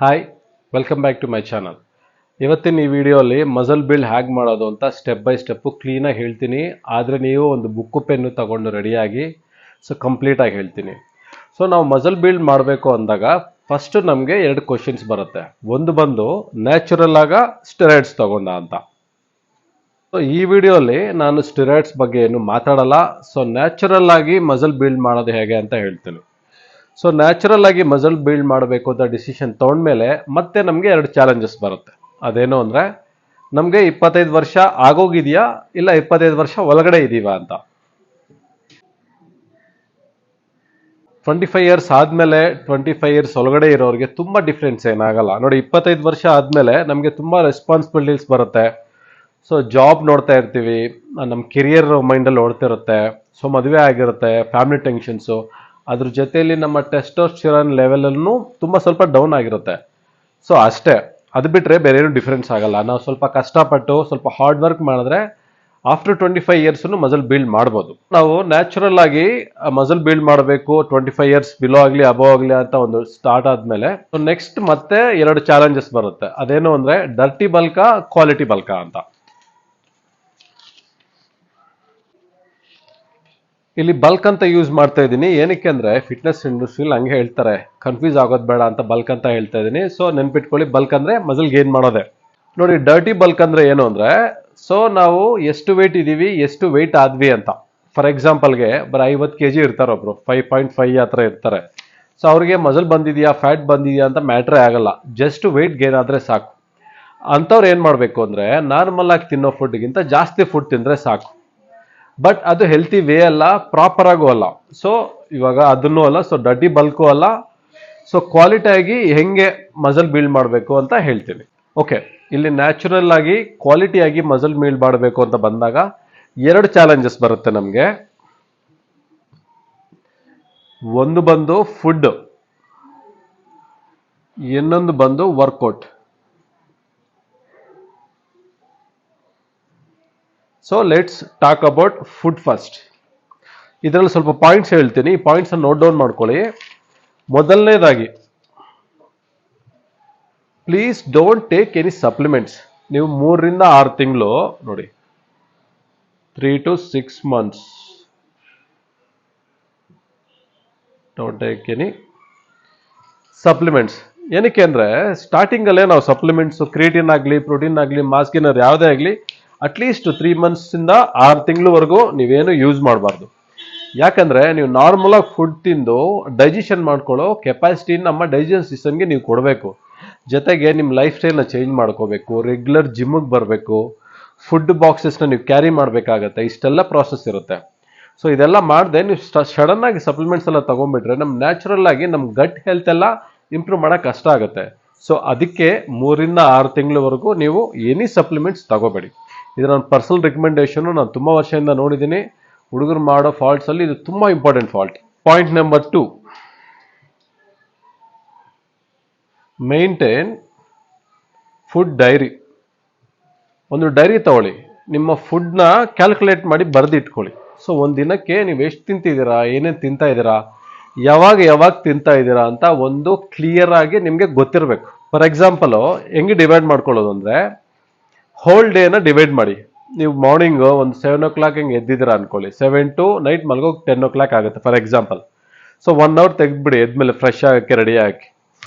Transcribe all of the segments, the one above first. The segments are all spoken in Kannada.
Hi, welcome back to my channel. ಇವತ್ತಿನ ಈ ವಿಡಿಯೋಲಿ ಮಸಲ್ ಬಿಲ್ಡ್ ಹ್ಯಾಗ್ ಮಾಡೋದು ಅಂತ ಸ್ಟೆಪ್ ಬೈ ಸ್ಟೆಪ್ಪು ಕ್ಲೀನಾಗಿ ಹೇಳ್ತೀನಿ. ಆದರೆ ನೀವು ಒಂದು ಬುಕ್ಕು ಪೆನ್ನು ತಗೊಂಡು ರೆಡಿಯಾಗಿ ಕಂಪ್ಲೀಟಾಗಿ ಹೇಳ್ತೀನಿ. ನಾವು ಮಸಲ್ ಬಿಲ್ಡ್ ಮಾಡಬೇಕು ಅಂದಾಗ ಫಸ್ಟು ನಮಗೆ ಎರಡು ಕ್ವಶನ್ಸ್ ಬರುತ್ತೆ. ಒಂದು ಬಂದು ನ್ಯಾಚುರಲ್ ಆಗ ಸ್ಟೆರಾಯ್ಡ್ಸ್ ತಗೊಂಡ ಅಂತ. ಈ ವಿಡಿಯೋಲಿ ನಾನು ಸ್ಟೆರಾಯ್ಡ್ಸ್ ಬಗ್ಗೆ ಏನು ಮಾತಾಡಲ್ಲ. ನ್ಯಾಚುರಲ್ ಆಗಿ ಮಸಲ್ ಬಿಲ್ಡ್ ಮಾಡೋದು ಹೇಗೆ ಅಂತ ಹೇಳ್ತೀನಿ. ನ್ಯಾಚುರಲ್ ಆಗಿ ಮಸಲ್ ಬಿಲ್ಡ್ ಮಾಡಬೇಕು ಅಂತ ಡಿಸಿಷನ್ ತೊಗೊಂಡ್ಮೇಲೆ ಮತ್ತೆ ನಮಗೆ ಎರಡು ಚಾಲೆಂಜಸ್ ಬರುತ್ತೆ. ಅದೇನು ಅಂದರೆ ನಮಗೆ 25 ವರ್ಷ ಆಗೋಗಿದೆಯಾ ಇಲ್ಲ 25 ವರ್ಷ ಒಳಗಡೆ ಇದೀವಾ ಅಂತ. 25 ಇಯರ್ಸ್ ಆದಮೇಲೆ 25 ಇಯರ್ಸ್ ಒಳಗಡೆ ಇರೋರಿಗೆ ತುಂಬ ಡಿಫ್ರೆನ್ಸ್ ಏನಾಗಲ್ಲ ನೋಡಿ. 25 ವರ್ಷ ಆದಮೇಲೆ ನಮಗೆ ತುಂಬ ರೆಸ್ಪಾನ್ಸಿಬಿಲಿಟೀಸ್ ಬರುತ್ತೆ. ಜಾಬ್ ನೋಡ್ತಾ ಇರ್ತೀವಿ, ನಮ್ಮ ಕೆರಿಯರ್ ಮೈಂಡಲ್ಲಿ ಓಡ್ತಿರುತ್ತೆ. ಮದುವೆ ಆಗಿರುತ್ತೆ, ಫ್ಯಾಮಿಲಿ ಟೆನ್ಷನ್ಸು, ಅದ್ರ ಜೊತೆಯಲ್ಲಿ ನಮ್ಮ ಟೆಸ್ಟೋಸ್ಟಿರಾನ್ ಲೆವೆಲನ್ನು ತುಂಬ ಸ್ವಲ್ಪ ಡೌನ್ ಆಗಿರುತ್ತೆ. ಅಷ್ಟೇ, ಅದು ಬಿಟ್ಟರೆ ಬೇರೆ ಏನು ಡಿಫ್ರೆನ್ಸ್ ಆಗಲ್ಲ. ನಾವು ಸ್ವಲ್ಪ ಕಷ್ಟಪಟ್ಟು ಸ್ವಲ್ಪ ಹಾರ್ಡ್ ವರ್ಕ್ ಮಾಡಿದ್ರೆ ಆಫ್ಟರ್ 25 ಇಯರ್ಸನ್ನು ಮಸಲ್ ಬಿಲ್ಡ್ ಮಾಡ್ಬೋದು. ನಾವು ನ್ಯಾಚುರಲ್ ಆಗಿ ಮಸಲ್ ಬಿಲ್ಡ್ ಮಾಡಬೇಕು 25 ಇಯರ್ಸ್ ಬಿಲೋ ಆಗಲಿ ಅಬೋ ಆಗಲಿ ಅಂತ ಒಂದು ಸ್ಟಾರ್ಟ್ ಆದಮೇಲೆ ನೆಕ್ಸ್ಟ್ ಮತ್ತೆ ಎರಡು ಚಾಲೆಂಜಸ್ ಬರುತ್ತೆ. ಅದೇನು ಅಂದರೆ ಡರ್ಟಿ ಬಲ್ಕಾ ಕ್ವಾಲಿಟಿ ಬಲ್ಕಾ ಅಂತ. ಇಲ್ಲಿ ಬಲ್ಕ್ ಅಂತ ಯೂಸ್ ಮಾಡ್ತಾ ಇದ್ದೀನಿ. ಏನಕ್ಕೆ ಅಂದರೆ ಫಿಟ್ನೆಸ್ ಇಂಡಸ್ಟ್ರಿಯಲ್ಲಿ ಹಂಗೆ ಹೇಳ್ತಾರೆ, ಕನ್ಫ್ಯೂಸ್ ಆಗೋದು ಬೇಡ ಅಂತ ಬಲ್ಕ್ ಅಂತ ಹೇಳ್ತಾ ಇದ್ದೀನಿ. ನೆನ್ಪಿಟ್ಕೊಳ್ಳಿ, ಬಲ್ಕ್ ಅಂದರೆ ಮಸಲ್ ಗೇನ್ ಮಾಡೋದೆ. ನೋಡಿ, ಡರ್ಟಿ ಬಲ್ಕ್ ಅಂದರೆ ಏನು ಅಂದರೆ ನಾವು ಎಷ್ಟು ವೆಯ್ಟ್ ಇದ್ದೀವಿ, ಎಷ್ಟು ವೆಯ್ಟ್ ಆದ್ವಿ ಅಂತ. ಫಾರ್ ಎಕ್ಸಾಂಪಲ್ಗೆ ಬರೀ 50 kg ಇರ್ತಾರೆ, ಒಬ್ರು 5.5 ಆ ಥರ ಇರ್ತಾರೆ. ಅವ್ರಿಗೆ ಮಸಲ್ ಬಂದಿದೆಯಾ ಫ್ಯಾಟ್ ಬಂದಿದೆಯಾ ಅಂತ ಮ್ಯಾಟ್ರೇ ಆಗಲ್ಲ, ಜಸ್ಟ್ ವೆಯ್ಟ್ ಗೇನ್ ಆದರೆ ಸಾಕು. ಅಂಥವ್ರು ಏನು ಮಾಡಬೇಕು ಅಂದರೆ ನಾರ್ಮಲ್ ಆಗಿ ತಿನ್ನೋ ಫುಡ್ಗಿಂತ ಜಾಸ್ತಿ ಫುಡ್ ತಿಂದರೆ ಸಾಕು. ಬಟ್ ಅದು ಹೆಲ್ತಿ ವೇ ಅಲ್ಲ, ಪ್ರಾಪರ್ ಆಗೂ ಅಲ್ಲ. ಇವಾಗ ಅದನ್ನೂ ಅಲ್ಲ, ಡರ್ಟಿ ಬಲ್ಕು ಅಲ್ಲ. ಕ್ವಾಲಿಟಿಯಾಗಿ ಹೆಂಗೆ ಮಸಲ್ ಬಿಲ್ಡ್ ಮಾಡಬೇಕು ಅಂತ ಹೇಳ್ತೀನಿ. ಓಕೆ, ಇಲ್ಲಿ ನ್ಯಾಚುರಲ್ ಆಗಿ ಕ್ವಾಲಿಟಿಯಾಗಿ ಮಸಲ್ ಬಿಲ್ಡ್ ಮಾಡಬೇಕು ಅಂತ ಬಂದಾಗ ಎರಡು ಚಾಲೆಂಜಸ್ ಬರುತ್ತೆ ನಮಗೆ. ಒಂದು ಬಂದು ಫುಡ್, ಇನ್ನೊಂದು ಬಂದು workout. Let's talk about food first. ಇದರಲ್ಲಿ ಸ್ವಲ್ಪ ಪಾಯಿಂಟ್ಸ್ ಹೇಳ್ತೀನಿ, ಈ ಪಾಯಿಂಟ್ಸ್ ನೋಟ್ ಡೌನ್ ಮಾಡ್ಕೊಳ್ಳಿ. ಮೊದಲನೇದಾಗಿ, please don't take any supplements. ನೀವು 3 ರಿಂದ 6 ತಿಂಗಳು ನೋಡಿ, 3 to 6 months don't take any supplements. ಏನಕ್ಕೆ ಅಂದರೆ ಸ್ಟಾರ್ಟಿಂಗಲ್ಲೇ ನಾವು ಸಪ್ಲಿಮೆಂಟ್ಸು, ಕ್ರಿಯೇಟಿನ್ ಆಗಲಿ, ಪ್ರೋಟೀನ್ ಆಗಲಿ, ಮಾಸ್ಕಿನರ್ ಯಾವುದೇ ಆಗಲಿ ಅಟ್ಲೀಸ್ಟ್ 3 months ಇಂದ 6 ತಿಂಗಳವರೆಗೂ ನೀವೇನು ಯೂಸ್ ಮಾಡಬಾರ್ದು. ಯಾಕಂದರೆ ನೀವು ನಾರ್ಮಲಾಗಿ ಫುಡ್ ತಿಂದು ಡೈಜೆಷನ್ ಮಾಡ್ಕೊಳ್ಳೋ ಕೆಪಾಸಿಟಿ ನಮ್ಮ ಡೈಜೆಷನ್ ಸಿಸ್ಟಮ್ಗೆ ನೀವು ಕೊಡಬೇಕು. ಜೊತೆಗೆ ನಿಮ್ಮ ಲೈಫ್ ಸ್ಟೈಲ್ನ ಚೇಂಜ್ ಮಾಡ್ಕೋಬೇಕು, ರೆಗ್ಯುಲರ್ ಜಿಮ್ಮಿಗೆ ಬರಬೇಕು, ಫುಡ್ ಬಾಕ್ಸಸ್ನ ನೀವು ಕ್ಯಾರಿ ಮಾಡಬೇಕಾಗತ್ತೆ. ಇಷ್ಟೆಲ್ಲ ಪ್ರಾಸೆಸ್ ಇರುತ್ತೆ. ಇದೆಲ್ಲ ಮಾಡದೆ ನೀವು ಸಡನ್ನಾಗಿ ಸಪ್ಲಿಮೆಂಟ್ಸ್ ಎಲ್ಲ ತೊಗೊಂಡ್ಬಿಟ್ರೆ ನಮ್ಮ ನ್ಯಾಚುರಲ್ ಆಗಿ ನಮ್ಮ ಗಟ್ ಹೆಲ್ತ್ ಎಲ್ಲ ಇಂಪ್ರೂವ್ ಮಾಡೋಕ್ಕೆ ಕಷ್ಟ ಆಗುತ್ತೆ. ಅದಕ್ಕೆ 3 ರಿಂದ 6 ತಿಂಗಳವರೆಗೂ ನೀವು ಎನಿ ಸಪ್ಲಿಮೆಂಟ್ಸ್ ತಗೋಬೇಡಿ. ಇದು ನನ್ನ ಪರ್ಸನಲ್ ರೆಕಮೆಂಡೇಶನು. ನಾನು ತುಂಬ ವರ್ಷದಿಂದ ನೋಡಿದ್ದೀನಿ. ಹುಡುಗರು ಮಾಡೋ ಫಾಲ್ಟ್ಸಲ್ಲಿ ಇದು ತುಂಬ important fault. Point number 2, maintain food diary. ಒಂದು ಡೈರಿ ತಗೊಳ್ಳಿ, ನಿಮ್ಮ ಫುಡ್ನ ಕ್ಯಾಲ್ಕುಲೇಟ್ ಮಾಡಿ ಬರೆದಿಟ್ಕೊಳ್ಳಿ. ಒಂದು ದಿನಕ್ಕೆ ನೀವು ಎಷ್ಟು ತಿಂತಿದ್ದೀರಾ, ಏನೇನು ತಿಂತಾ ಇದ್ದೀರಾ, ಯಾವಾಗ ತಿಂತಾ ಇದ್ದೀರಾ ಅಂತ ಒಂದು ಕ್ಲಿಯರ್ ಆಗಿ ನಿಮಗೆ ಗೊತ್ತಿರಬೇಕು. ಫಾರ್ ಎಕ್ಸಾಂಪಲು ಹೆಂಗೆ ಡಿವೈಡ್ ಮಾಡ್ಕೊಳ್ಳೋದು ಅಂದರೆ, ಹೋಲ್ ಡೇನ ಡಿವೈಡ್ ಮಾಡಿ. ನೀವು ಮಾರ್ನಿಂಗು ಒಂದು 7 o'clock ಹಿಂಗೆ ಎದ್ದಿದ್ದೀರಾ ಅನ್ಕೊಳ್ಳಿ, 7 to ನೈಟ್ ಮಲಗೋಗಿ 10 o'clock ಆಗುತ್ತೆ ಫಾರ್ ಎಕ್ಸಾಂಪಲ್. 1 hour ತೆಗೆದ್ಬಿಡಿ ಎದ್ಮೇಲೆ ಫ್ರೆಶ್ ಆಗೋಕ್ಕೆ ರೆಡಿ ಆಗಿ.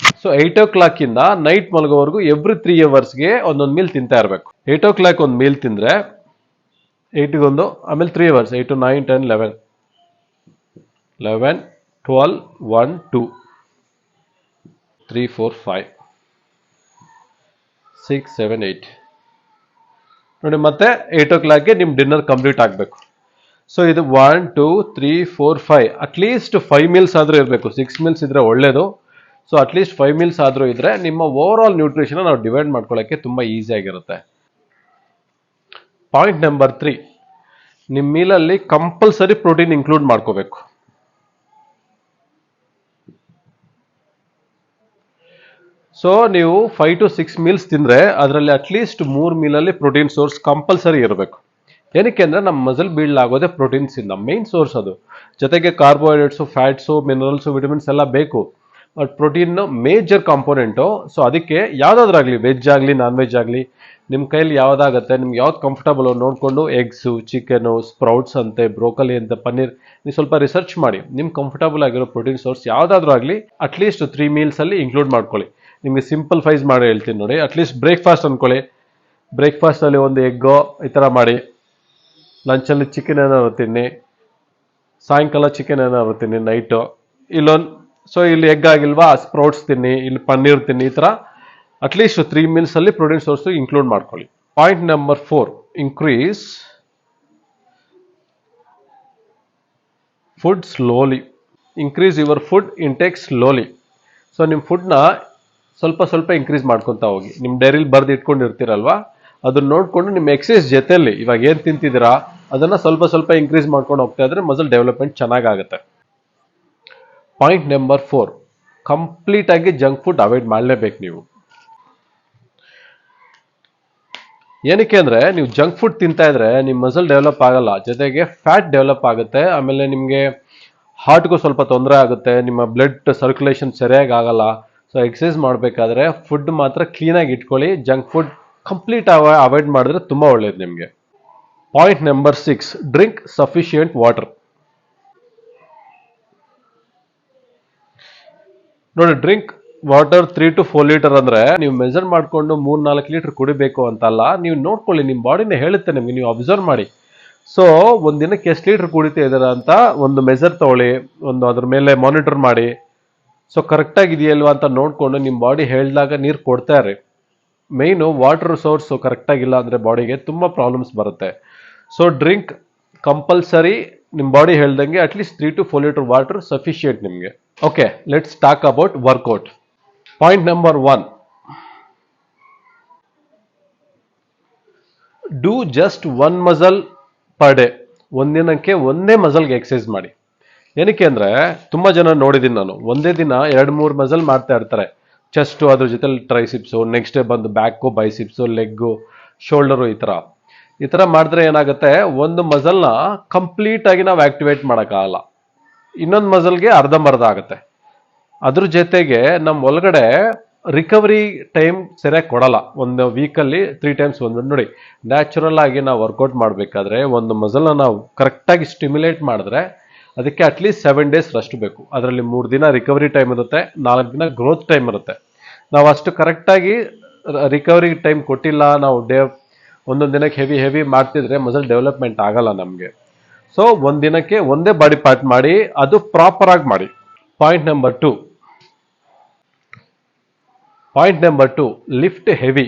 8 o'clock ಇಂದ ನೈಟ್ ಮಲಗೋವರೆಗೂ ಎವ್ರಿ 3 hours ಒಂದೊಂದು ಮೀಲ್ ತಿಂತಾ ಇರಬೇಕು. 8 o'clock ಒಂದು ಮೀಲ್ ತಿಂದರೆ 8ಗೊಂದು, ಆಮೇಲೆ 3 hours 8 to 9 10 11 11 12 1 2 3 4 5 6 7 8 ನೋಡಿ. ಮತ್ತೆ 8 o'clock ನಿಮ್ಮ ಡಿನ್ನರ್ ಕಂಪ್ಲೀಟ್ ಆಗಬೇಕು. ಇದು 1 2 3 4 5 ಅಟ್ಲೀಸ್ಟ್ 5 meals ಆದರೂ ಇರಬೇಕು. 6 meals ಇದ್ರೆ ಒಳ್ಳೇದು. ಅಟ್ಲೀಸ್ಟ್ 5 meals ಆದರೂ ಇದ್ರೆ ನಿಮ್ಮ ಓವರ್ ಆಲ್ ನ್ಯೂಟ್ರಿಷನ್ ನಾವು ಡಿವೈಡ್ ಮಾಡ್ಕೊಳ್ಳೋಕ್ಕೆ ತುಂಬ ಈಸಿಯಾಗಿರುತ್ತೆ. ಪಾಯಿಂಟ್ ನಂಬರ್ 3, ನಿಮ್ಮ ಮೀಲಲ್ಲಿ ಕಂಪಲ್ಸರಿ ಪ್ರೋಟೀನ್ ಇನ್ಕ್ಲೂಡ್ ಮಾಡ್ಕೋಬೇಕು. ನೀವು 5 to 6 meals ತಿಂದರೆ ಅದರಲ್ಲಿ ಅಟ್ಲೀಸ್ಟ್ 3 mealಲ್ಲಿ ಪ್ರೋಟೀನ್ ಸೋರ್ಸ್ ಕಂಪಲ್ಸರಿ ಇರಬೇಕು. ಏನಕ್ಕೆ ಅಂದರೆ ನಮ್ಮ ಮಸಲ್ ಬಿಲ್ಡ್ ಆಗೋದೇ ಪ್ರೋಟೀನ್ಸ್ ಇಂದ, ಮೇನ್ ಸೋರ್ಸ್ ಅದು. ಜೊತೆಗೆ ಕಾರ್ಬೋಹೈಡ್ರೇಟ್ಸು, ಫ್ಯಾಟ್ಸು, ಮಿನರಲ್ಸು, ವಿಟಮಿನ್ಸ್ ಎಲ್ಲ ಬೇಕು. But protein major component. So ಅದಕ್ಕೆ ಯಾವುದಾದ್ರಾಗಲಿ, ವೆಜ್ ಆಗಲಿ ನಾನ್ ವೆಜ್ ಆಗಲಿ, ನಿಮ್ಮ ಕೈಲಿ ಯಾವುದಾಗುತ್ತೆ, ನಿಮ್ಗೆ ಯಾವ್ದು ಕಂಫರ್ಟಬಲ್ ನೋಡಿಕೊಂಡು ಎಗ್ಸು, ಚಿಕನು, ಸ್ಪ್ರೌಟ್ಸ್ ಅಂತೆ, ಬ್ರೋಕಲಿ ಅಂತೆ, ಪನ್ನೀರ್, ನೀವು ಸ್ವಲ್ಪ ರಿಸರ್ಚ್ ಮಾಡಿ ನಿಮ್ಗೆ ಕಂಫರ್ಟಬಲ್ ಆಗಿರೋ ಪ್ರೋಟೀನ್ ಸೋರ್ಸ್ ಯಾವುದಾದ್ರೂ ಆಗಲಿ ಅಟ್ಲೀಸ್ಟ್ 3 ಮೀಲ್ಸಲ್ಲಿ ಇನ್ಕ್ಲೂಡ್ ಮಾಡ್ಕೊಳ್ಳಿ. ನಿಮಗೆ ಸಿಂಪಲ್ ಫೈಸ್ ಮಾಡಿ ಹೇಳ್ತೀನಿ ನೋಡಿ. ಅಟ್ಲೀಸ್ಟ್ ಬ್ರೇಕ್ಫಾಸ್ಟ್ ಅಂದ್ಕೊಳ್ಳಿ, ಬ್ರೇಕ್ಫಾಸ್ಟಲ್ಲಿ ಒಂದು ಎಗ್ಗೋ ಈ ಥರ ಮಾಡಿ, ಲಂಚಲ್ಲಿ ಚಿಕನ್ ಏನಾದ್ರು ತಿನ್ನಿ, ಸಾಯಂಕಾಲ ಚಿಕನ್ ಏನಾದ್ರು ತಿನ್ನಿ, ನೈಟು ಇಲ್ಲೊಂದು, ಸೊ ಇಲ್ಲಿ ಎಗ್ ಆಗಿಲ್ವಾ ಸ್ಪ್ರೌಟ್ಸ್ ತಿನ್ನಿ, ಇಲ್ಲಿ ಪನ್ನೀರ್ ತಿನ್ನಿ, ಈ ಥರ ಅಟ್ಲೀಸ್ಟ್ 3 ಮೀಲ್ಸಲ್ಲಿ ಪ್ರೋಟೀನ್ ಸೋರ್ಸು ಇನ್ಕ್ಲೂಡ್ ಮಾಡ್ಕೊಳ್ಳಿ. Point number 4, increase food slowly. Increase your food intake slowly. So ನಿಮ್ಮ ಫುಡ್ನ ಸ್ವಲ್ಪ ಸ್ವಲ್ಪ ಇನ್ಕ್ರೀಸ್ ಮಾಡ್ಕೊತಾ ಹೋಗಿ. ನಿಮ್ಮ ಡೈರಿಲಿ ಬರೆದು ಇಟ್ಕೊಂಡಿರ್ತೀರಲ್ವಾ, ಅದನ್ನ ನೋಡಿಕೊಂಡು ನಿಮ್ಮ ಎಕ್ಸಸೈಸ್ ಜೊತೆಯಲ್ಲಿ ಇವಾಗ ಏನು ತಿಂತಿದ್ದೀರಾ ಅದನ್ನು ಸ್ವಲ್ಪ ಸ್ವಲ್ಪ ಇನ್ಕ್ರೀಸ್ ಮಾಡ್ಕೊಂಡು ಹೋಗ್ತಾ ಇದ್ರೆ ಮಸಲ್ ಡೆವಲಪ್ಮೆಂಟ್ ಚೆನ್ನಾಗಾಗುತ್ತೆ. ಪಾಯಿಂಟ್ ನಂಬರ್ 4, ಕಂಪ್ಲೀಟಾಗಿ ಜಂಕ್ ಫುಡ್ ಅವಾಯ್ಡ್ ಮಾಡಲೇಬೇಕು ನೀವು. ಏನಕ್ಕೆ ಅಂದರೆ ನೀವು ಜಂಕ್ ಫುಡ್ ತಿಂತಾ ಇದ್ರೆ ನಿಮ್ಮ ಮಸಲ್ ಡೆವಲಪ್ ಆಗಲ್ಲ, ಜೊತೆಗೆ ಫ್ಯಾಟ್ ಡೆವಲಪ್ ಆಗುತ್ತೆ. ಆಮೇಲೆ ನಿಮಗೆ ಹಾರ್ಟ್ಗೂ ಸ್ವಲ್ಪ ತೊಂದರೆ ಆಗುತ್ತೆ, ನಿಮ್ಮ ಬ್ಲಡ್ ಸರ್ಕ್ಯುಲೇಷನ್ ಸರಿಯಾಗಿ ಆಗಲ್ಲ. ಸೊ ಎಕ್ಸಸೈಸ್ ಮಾಡಬೇಕಾದ್ರೆ ಫುಡ್ ಮಾತ್ರ ಕ್ಲೀನಾಗಿ ಇಟ್ಕೊಳ್ಳಿ. ಜಂಕ್ ಫುಡ್ ಕಂಪ್ಲೀಟ್ ಅವಾಯ್ಡ್ ಮಾಡಿದ್ರೆ ತುಂಬ ಒಳ್ಳೆಯದು ನಿಮಗೆ. Point number 6, drink sufficient water. ನೋಡಿ, ಡ್ರಿಂಕ್ ವಾಟರ್ 3 to 4 ಲೀಟರ್ ಅಂದರೆ ನೀವು ಮೆಜರ್ ಮಾಡಿಕೊಂಡು 3-4 ಲೀಟರ್ ಕುಡಿಬೇಕು ಅಂತಲ್ಲ. ನೀವು ನೋಡ್ಕೊಳ್ಳಿ, ನಿಮ್ಮ ಬಾಡಿನೇ ಹೇಳುತ್ತೆ ನಿಮಗೆ, ನೀವು ಅಬ್ಸರ್ವ್ ಮಾಡಿ. ಸೊ ಒಂದು ದಿನಕ್ಕೆ ಎಷ್ಟು ಲೀಟರ್ ಕುಡಿತಾ ಇದ್ದೀರಾ ಅಂತ ಒಂದು ಮೆಜರ್ ತಗೊಳ್ಳಿ, ಒಂದು ಅದ್ರ ಮೇಲೆ ಮಾನಿಟರ್ ಮಾಡಿ. ಸೊ ಕರೆಕ್ಟಾಗಿ ಇದೆಯಲ್ವಾ ಅಂತ ನೋಡಿಕೊಂಡು ನಿಮ್ಮ ಬಾಡಿ ಹೇಳಿದಾಗ ನೀರು ಕೊಡ್ತಾ ಇರಿ. ಮೇಯ್ನು ವಾಟರ್ ಸೋರ್ಸು ಕರೆಕ್ಟಾಗಿಲ್ಲ ಅಂದರೆ ಬಾಡಿಗೆ ತುಂಬ ಪ್ರಾಬ್ಲಮ್ಸ್ ಬರುತ್ತೆ. ಸೊ ಡ್ರಿಂಕ್ ಕಂಪಲ್ಸರಿ, ನಿಮ್ಮ ಬಾಡಿ ಹೇಳ್ದಂಗೆ at least 3 to 4 litre water sufficient ನಿಮಗೆ. Okay, let's talk about workout. Point number 1, do just 1 muscle per day. ಒಂದಿನಕ್ಕೆ ಒಂದೇ ಮಸಲ್ಗೆ ಎಕ್ಸಸೈಸ್ ಮಾಡಿ. ಏನಕ್ಕೆ ಅಂದರೆ ತುಂಬ ಜನ ನೋಡಿದ್ದೀನಿ ನಾನು, ಒಂದೇ ದಿನ 2-3 ಮಸಲ್ ಮಾಡ್ತಾ ಇರ್ತಾರೆ. ಚೆಸ್ಟು, ಅದ್ರ ಜೊತೆಲಿ ಟ್ರೈಸಿಪ್ಸು, ನೆಕ್ಸ್ಟ್ ಡೇ ಬಂದು ಬ್ಯಾಕು, ಬೈಸಿಪ್ಸು, ಲೆಗ್ಗು, ಶೋಲ್ಡರು, ಈ ಥರ ಮಾಡಿದ್ರೆ ಏನಾಗುತ್ತೆ, ಒಂದು ಮಸಲ್ನ ಕಂಪ್ಲೀಟಾಗಿ ನಾವು ಆ್ಯಕ್ಟಿವೇಟ್ ಮಾಡೋಕ್ಕಾಗಲ್ಲ, ಇನ್ನೊಂದು ಮಸಲ್ಗೆ ಅರ್ಧಂಬರ್ಧ ಆಗುತ್ತೆ. ಅದ್ರ ಜೊತೆಗೆ ನಮ್ಮ ಒಳಗಡೆ ರಿಕವರಿ ಟೈಮ್ ಸರಿಯಾಗಿ ಕೊಡಲ್ಲ. ಒಂದು ವೀಕಲ್ಲಿ 3 times ನೋಡಿ, ನ್ಯಾಚುರಲ್ ಆಗಿ ನಾವು ವರ್ಕೌಟ್ ಮಾಡಬೇಕಾದ್ರೆ ಒಂದು ಮಸಲ್ನ ನಾವು ಕರೆಕ್ಟಾಗಿ ಸ್ಟಿಮ್ಯುಲೇಟ್ ಮಾಡಿದ್ರೆ ಅದಕ್ಕೆ ಅಟ್ಲೀಸ್ಟ್ 7 days ರೆಸ್ಟ್ ಬೇಕು. ಅದರಲ್ಲಿ 3 ದಿನ ರಿಕವರಿ ಟೈಮ್ ಇರುತ್ತೆ, 4 ದಿನ ಗ್ರೋತ್ ಟೈಮ್ ಇರುತ್ತೆ. ನಾವು ಅಷ್ಟು ಕರೆಕ್ಟಾಗಿ ರಿಕವರಿ ಟೈಮ್ ಕೊಟ್ಟಿಲ್ಲ, ನಾವು ಒಂದೊಂದು ದಿನಕ್ಕೆ ಹೆವಿ ಮಾಡ್ತಿದ್ರೆ ಮಸಲ್ ಡೆವಲಪ್ಮೆಂಟ್ ಆಗಲ್ಲ ನಮಗೆ. ಸೊ ಒಂದು ದಿನಕ್ಕೆ ಒಂದೇ ಬಾಡಿ ಪಾರ್ಟ್ ಮಾಡಿ, ಅದು ಪ್ರಾಪರ್ ಆಗಿ ಮಾಡಿ. Point number 2, lift heavy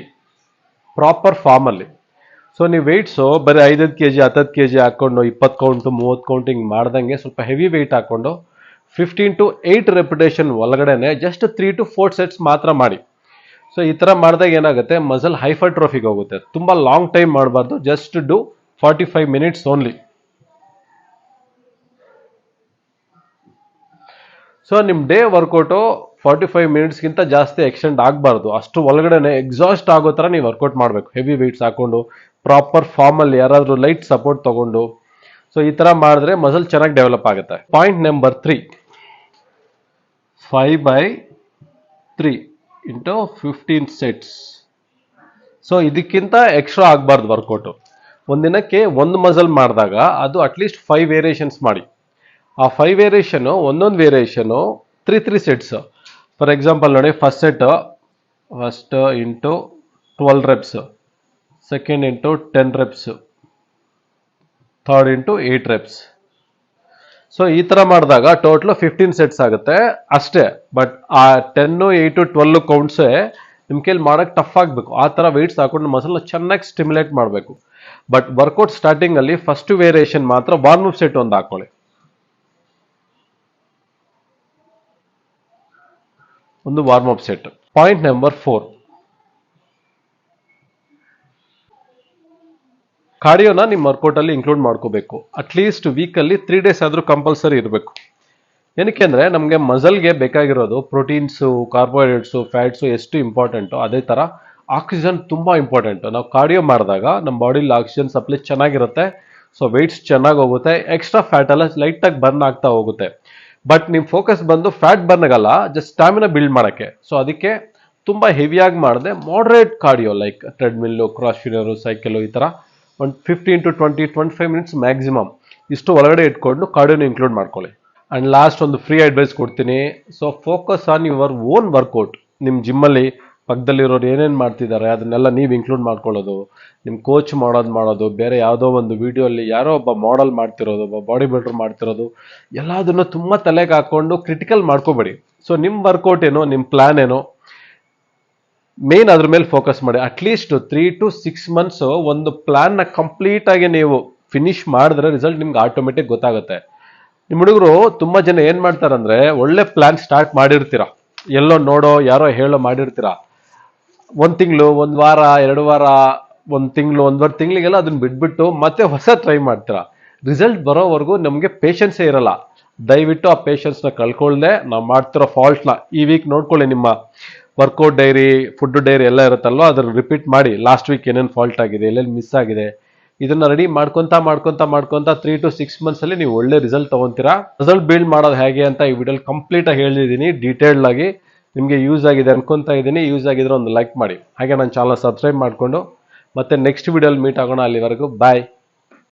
proper ಫಾರ್ಮಲ್ಲಿ. ಸೊ ನೀವು ವೆಯ್ಟ್ಸು ಬರೀ 5 kg 10 kg ಹಾಕ್ಕೊಂಡು 20 ಕೌಂಟು 30 ಕೌಂಟ್ ಹಿಂಗೆ ಮಾಡ್ದಂಗೆ ಸ್ವಲ್ಪ ಹೆವಿ ವೆಯ್ಟ್ ಹಾಕ್ಕೊಂಡು 15 to 8 ರೆಪಿಟೇಷನ್ ಒಳಗಡೆನೆ ಜಸ್ಟ್ 3 to 4 ಸೆಟ್ಸ್ ಮಾತ್ರ ಮಾಡಿ. ಸೊ ಈ ಥರ ಮಾಡಿದಾಗ ಏನಾಗುತ್ತೆ, ಮಸಲ್ ಹೈಪರ್ಟ್ರೋಫಿಗೆ ಹೋಗುತ್ತೆ. ತುಂಬ ಲಾಂಗ್ ಟೈಮ್ ಮಾಡಬಾರ್ದು, just do 45 minutes only. So ನಿಮ್ಮ ಡೇ ವರ್ಕೌಟು 45 minutesಗಿಂತ ಜಾಸ್ತಿ ಎಕ್ಸ್ಟೆಂಡ್ ಆಗಬಾರ್ದು. ಅಷ್ಟು ಒಳಗಡೆ ಎಕ್ಸಾಸ್ಟ್ ಆಗೋ ಥರ ನೀವು ವರ್ಕೌಟ್ ಮಾಡಬೇಕು, ಹೆವಿ ವೆಯ್ಟ್ಸ್ ಹಾಕೊಂಡು ಪ್ರಾಪರ್ ಫಾರ್ಮಲ್ಲಿ, ಯಾರಾದರೂ ಲೈಟ್ ಸಪೋರ್ಟ್ ತೊಗೊಂಡು. ಸೊ ಈ ಥರ ಮಾಡಿದ್ರೆ ಮಸಲ್ ಚೆನ್ನಾಗಿ ಡೆವಲಪ್ ಆಗುತ್ತೆ. Point number 3, 5/3 into 15 sets. So ಇದಕ್ಕಿಂತ ಎಕ್ಸ್ಟ್ರಾ ಆಗಬಾರ್ದು ವರ್ಕೌಟು. ಒಂದಿನಕ್ಕೆ ಒಂದು ಮಸಲ್ ಮಾಡಿದಾಗ ಅದು ಅಟ್ಲೀಸ್ಟ್ 5 ವೇರಿಯೇಷನ್ಸ್ ಮಾಡಿ. ಆ 5 ವೇರಿಯೇಷನು, ಒಂದೊಂದು ವೇರಿಯೇಷನು 3 sets. ಫಾರ್ ಎಕ್ಸಾಂಪಲ್ ನೋಡಿ, first into 12 reps, second into 10 reps, third into 8 reps. So ಈ ಥರ ಮಾಡಿದಾಗ ಟೋಟಲ್ 15 sets ಆಗುತ್ತೆ ಅಷ್ಟೇ. ಬಟ್ ಆ 10, 8, 12 ಕೌಂಟ್ಸೇ ನಿಮ್ಮ ಕೈಲಿ ಮಾಡೋಕ್ಕೆ ಟಫ್ ಆಗಬೇಕು. ಆ ಥರ ವೆಯ್ಟ್ಸ್ ಹಾಕೊಂಡು ಮಸಲ್ನ ಚೆನ್ನಾಗಿ ಸ್ಟಿಮ್ಯುಲೇಟ್ ಮಾಡಬೇಕು. ಬಟ್ ವರ್ಕೌಟ್ ಸ್ಟಾರ್ಟಿಂಗಲ್ಲಿ ಫಸ್ಟ್ ವೇರಿಯೇಷನ್ ಮಾತ್ರ ವಾರ್ಮ್ ಅಪ್ ಸೆಟ್ ಒಂದು ಹಾಕೊಳ್ಳಿ, ಒಂದು warm up set. Point number 4, ಕಾರ್ಡಿಯೋನ ನಿಮ್ಮ ವರ್ಕೌಟಲ್ಲಿ ಇನ್ಕ್ಲೂಡ್ ಮಾಡ್ಕೋಬೇಕು. ಅಟ್ಲೀಸ್ಟ್ ವೀಕಲ್ಲಿ 3 days ಆದರೂ ಕಂಪಲ್ಸರಿ ಇರಬೇಕು. ಏನಕ್ಕೆ ಅಂದರೆ ನಮಗೆ ಮಸಲ್ಗೆ ಬೇಕಾಗಿರೋದು ಪ್ರೋಟೀನ್ಸು, ಕಾರ್ಬೋಹೈಡ್ರೇಟ್ಸು, ಫ್ಯಾಟ್ಸು ಎಷ್ಟು ಇಂಪಾರ್ಟೆಂಟು, ಅದೇ ಥರ ಆಕ್ಸಿಜನ್ ತುಂಬ ಇಂಪಾರ್ಟೆಂಟು. ನಾವು ಕಾರ್ಡಿಯೋ ಮಾಡಿದಾಗ ನಮ್ಮ ಬಾಡಿಲಿ ಆಕ್ಸಿಜನ್ ಸಪ್ಲೈ ಚೆನ್ನಾಗಿರುತ್ತೆ. ಸೊ ವೆಯ್ಟ್ಸ್ ಚೆನ್ನಾಗಿ ಹೋಗುತ್ತೆ, ಎಕ್ಸ್ಟ್ರಾ ಫ್ಯಾಟ್ ಎಲ್ಲ ಲೈಟಾಗಿ ಬರ್ನ್ ಆಗ್ತಾ ಹೋಗುತ್ತೆ. ಬಟ್ ನಿಮ್ಮ ಫೋಕಸ್ ಬಂದು ಫ್ಯಾಟ್ ಬರ್ನ್ಗಲ್ಲ, ಜಸ್ಟ್ ಸ್ಟಾಮಿನಾ ಬಿಲ್ಡ್ ಮಾಡೋಕ್ಕೆ. ಸೊ ಅದಕ್ಕೆ ತುಂಬ ಹೆವಿಯಾಗಿ ಮಾಡಿದೆ, moderate cardio like treadmill, cross ಫಿನರು, ಸೈಕಲು, ಈ ಥರ ಒಂದು 15 to 20 25 ಮಿನಿಟ್ಸ್ ಮ್ಯಾಕ್ಸಿಮಮ್ ಇಷ್ಟು ಒಳಗಡೆ ಇಟ್ಕೊಂಡು ಕಾರ್ಡಿಯೋನ ಇನ್ಕ್ಲೂಡ್ ಮಾಡ್ಕೊಳ್ಳಿ. ಆ್ಯಂಡ್ ಲಾಸ್ಟ್ ಒಂದು ಫ್ರೀ ಅಡ್ವೈಸ್ ಕೊಡ್ತೀನಿ. So focus on your own workout. ನಿಮ್ಮ ಜಿಮ್ಮಲ್ಲಿ ಪಕ್ಕದಲ್ಲಿರೋರು ಏನೇನು ಮಾಡ್ತಿದ್ದಾರೆ ಅದನ್ನೆಲ್ಲ ನೀವು ಇನ್ಕ್ಲೂಡ್ ಮಾಡ್ಕೊಳ್ಳೋದು, ನಿಮ್ಮ ಕೋಚ್ ಮಾಡೋದು, ಬೇರೆ ಯಾವುದೋ ಒಂದು ವಿಡಿಯೋಲ್ಲಿ ಯಾರೋ ಒಬ್ಬ ಮಾಡೆಲ್ ಮಾಡ್ತಿರೋದು, ಒಬ್ಬ ಬಾಡಿ ಬಿಲ್ಡರ್ ಮಾಡ್ತಿರೋದು, ಎಲ್ಲದನ್ನು ತುಂಬ ತಲೆಗೆ ಹಾಕ್ಕೊಂಡು ಕ್ರಿಟಿಕಲ್ ಮಾಡ್ಕೋಬೇಡಿ. ಸೊ ನಿಮ್ಮ ವರ್ಕೌಟ್ ಏನೋ, ನಿಮ್ಮ ಪ್ಲ್ಯಾನ್ ಏನೋ, ಮೇನ್ ಅದ್ರ ಮೇಲೆ ಫೋಕಸ್ ಮಾಡಿ. ಅಟ್ಲೀಸ್ಟ್ 3 to 6 months ಒಂದು ಪ್ಲ್ಯಾನ್ನ ಕಂಪ್ಲೀಟಾಗಿ ನೀವು ಫಿನಿಶ್ ಮಾಡಿದ್ರೆ ರಿಸಲ್ಟ್ ನಿಮ್ಗೆ ಆಟೋಮೆಟಿಕ್ ಗೊತ್ತಾಗುತ್ತೆ. ನಿಮ್ಮ ಹುಡುಗರು ತುಂಬ ಜನ ಏನು ಮಾಡ್ತಾರಂದ್ರೆ, ಒಳ್ಳೆ ಪ್ಲ್ಯಾನ್ ಸ್ಟಾರ್ಟ್ ಮಾಡಿರ್ತೀರ, ಎಲ್ಲೋ ನೋಡೋ ಯಾರೋ ಹೇಳೋ ಮಾಡಿರ್ತೀರ, 1 ತಿಂಗಳು, 1 ವಾರ, 2 ವಾರ, 1 ತಿಂಗಳು, 1.5 ತಿಂಗಳಿಗೆಲ್ಲ ಅದನ್ನ ಬಿಟ್ಬಿಟ್ಟು ಮತ್ತೆ ಹೊಸ ಟ್ರೈ ಮಾಡ್ತೀರಾ. ರಿಸಲ್ಟ್ ಬರೋವರೆಗೂ ನಮಗೆ ಪೇಷನ್ಸೇ ಇರಲ್ಲ. ದಯವಿಟ್ಟು ಆ ಪೇಷನ್ಸ್ನ ಕಳ್ಕೊಳ್ದೆ ನಾವು ಮಾಡ್ತಿರೋ ಫಾಲ್ಟ್ನ ಈ ವೀಕ್ ನೋಡ್ಕೊಳ್ಳಿ. ನಿಮ್ಮ ವರ್ಕೌಟ್ ಡೈರಿ, ಫುಡ್ ಡೈರಿ ಎಲ್ಲ ಇರುತ್ತಲ್ವ, ಅದನ್ನು ರಿಪೀಟ್ ಮಾಡಿ. ಲಾಸ್ಟ್ ವೀಕ್ ಏನೇನು ಫಾಲ್ಟ್ ಆಗಿದೆ, ಎಲ್ಲೆಲ್ಲಿ ಮಿಸ್ ಆಗಿದೆ, ಇದನ್ನ ರೆಡಿ ಮಾಡ್ಕೊಂತ 3 to 6 months ಅಲ್ಲಿ ನೀವು ಒಳ್ಳೆ ರಿಸಲ್ಟ್ ತಗೊಂತೀರಾ. ರಿಸಲ್ಟ್ ಬಿಲ್ಡ್ ಮಾಡೋದು ಹೇಗೆ ಅಂತ ಈ ವಿಡಿಯೋಲಿ ಕಂಪ್ಲೀಟ್ ಆಗಿ ಹೇಳಿದ್ದೀನಿ, ಡೀಟೇಲ್ಡ್ ಆಗಿ. ನಿಮಗೆ ಯೂಸ್ ಆಗಿದೆ ಅನ್ಕೊಂತಾ ಇದ್ದೀನಿ. ಯೂಸ್ ಆಗಿದ್ರೆ ಒಂದು ಲೈಕ್ ಮಾಡಿ, ಹಾಗೆ ನನ್ನ ಚಾನಲ್ ಸಬ್ಸ್ಕ್ರೈಬ್ ಮಾಡಿಕೊಂಡು ಮತ್ತೆ ನೆಕ್ಸ್ಟ್ ವಿಡಿಯೋಲಿ ಮೀಟ್ ಆಗೋಣ. ಅಲ್ಲಿವರೆಗೂ ಬಾಯ್.